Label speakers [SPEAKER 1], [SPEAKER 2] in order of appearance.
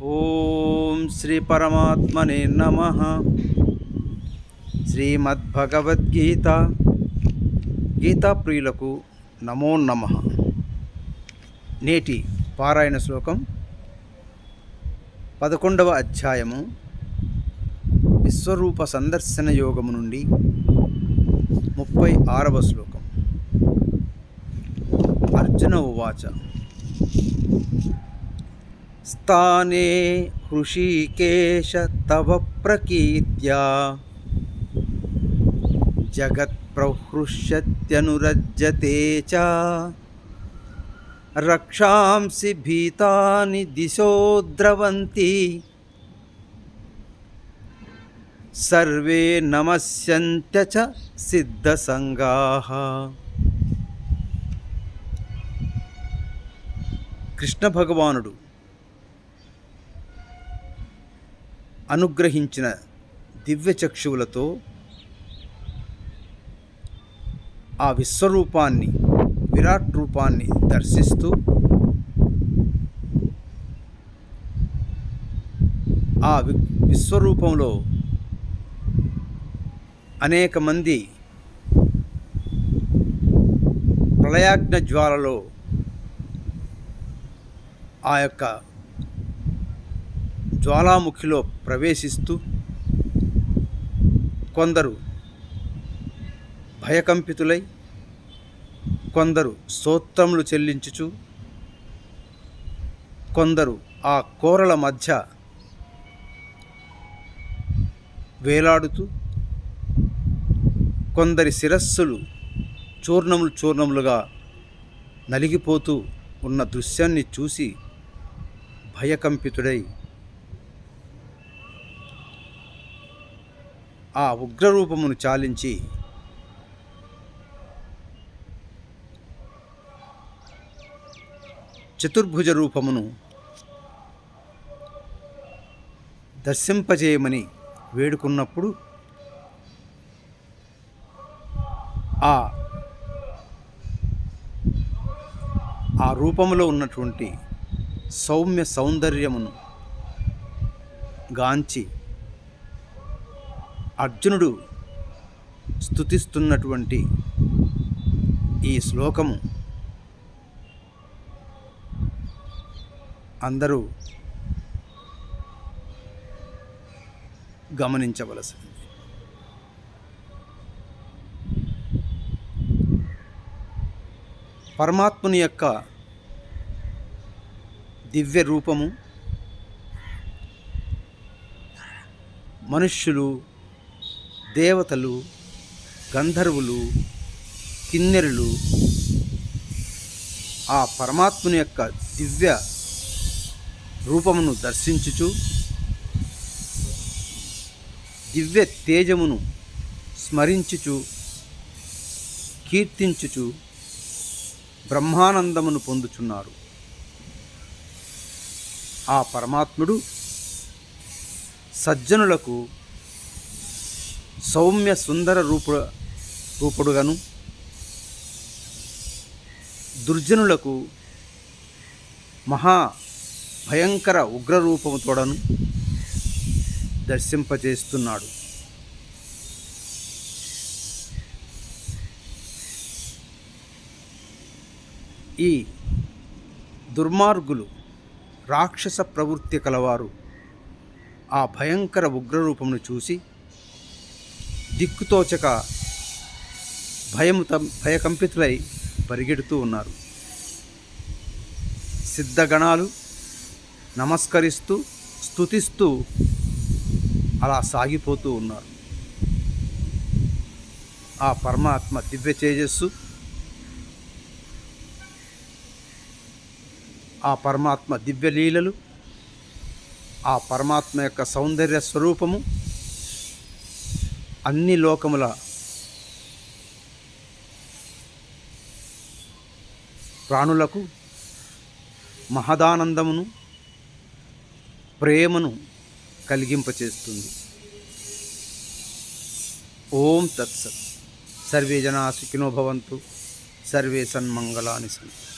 [SPEAKER 1] ఓం శ్రీ పరమాత్మనే నమః. శ్రీమద్భగవద్గీత గీతా ప్రియులకు నమో నమః. నేటి పారాయణ శ్లోకం 11వ అధ్యాయము విశ్వరూప సందర్శన యోగము నుండి 36వ శ్లోకం. అర్జున ఉవాచ స్థానే హృషీకేశ తవ ప్రకీర్త్యా జగత్ప్రహృష్యత్యనురజ్యతే చ రక్షాంసి భీతాని దిశో ద్రవంతి సర్వే నమస్యంత్య చ సిద్ధసంగాః. కృష్ణ భగవానుడు అనుగ్రహించిన దివ్య చక్షువులతో ఆ విశ్వరూపాన్ని, విరాట్ రూపాన్ని దర్శిస్తూ ఆ విశ్వరూపంలో అనేక మంది ప్రళయాగ్ని జ్వాలలో ఆ యొక్క జ్వాలాముఖిలో ప్రవేశిస్తూ కొందరు భయకంపితులై, కొందరు స్తోత్రములు చెల్లించుచు, కొందరు ఆ కోరల మధ్య వేలాడుతూ, కొందరి శిరస్సులు చూర్ణములుగా నలిగిపోతూ ఉన్న దృశ్యాన్ని చూసి భయకంపితుడై ఆ ఉగ్రరూపమును చాలించి చతుర్భుజ రూపమును దర్శింపజేయమని వేడుకున్నప్పుడు ఆ రూపములో ఉన్నటువంటి సౌమ్య సౌందర్యమును గాంచి అర్జునుడు స్తుతిస్తున్నటువంటి ఈ శ్లోకము అందరూ గమనించవలసింది. పరమాత్ముని యొక్క దివ్య రూపము మనుష్యులు, దేవతలు, గంధర్వులు, కిన్నెరులు ఆ పరమాత్ముని యొక్క దివ్య రూపమును దర్శించుచు, దివ్య తేజమును స్మరించుచు, కీర్తించుచు బ్రహ్మానందమును పొందుచున్నారు. ఆ పరమాత్ముడు సజ్జనులకు సౌమ్య సుందర రూపుడుగాను, దుర్జనులకు మహా భయంకర ఉగ్రరూపముతోడను దర్శింపజేస్తున్నాడు. ఈ దుర్మార్గులు, రాక్షస ప్రవృత్తి కలవారు ఆ భయంకర ఉగ్రరూపమును చూసి దిక్కుతోచక భయకంపితులై పరిగెడుతూ ఉన్నారు. సిద్ధగణాలు నమస్కరిస్తూ, స్తుతిస్తూ అలా సాగిపోతూ ఉన్నారు. ఆ పరమాత్మ దివ్య తేజస్సు, ఆ పరమాత్మ దివ్య లీలలు, ఆ పరమాత్మ యొక్క సౌందర్య స్వరూపము అన్ని లోకముల ప్రాణులకు మహదానందమును, ప్రేమను కలిగింపచేస్తుంది. ఓం తత్సత్. సర్వే జనా సుఖినో భవంతు. సర్వే సన్మంగళాని సంతు.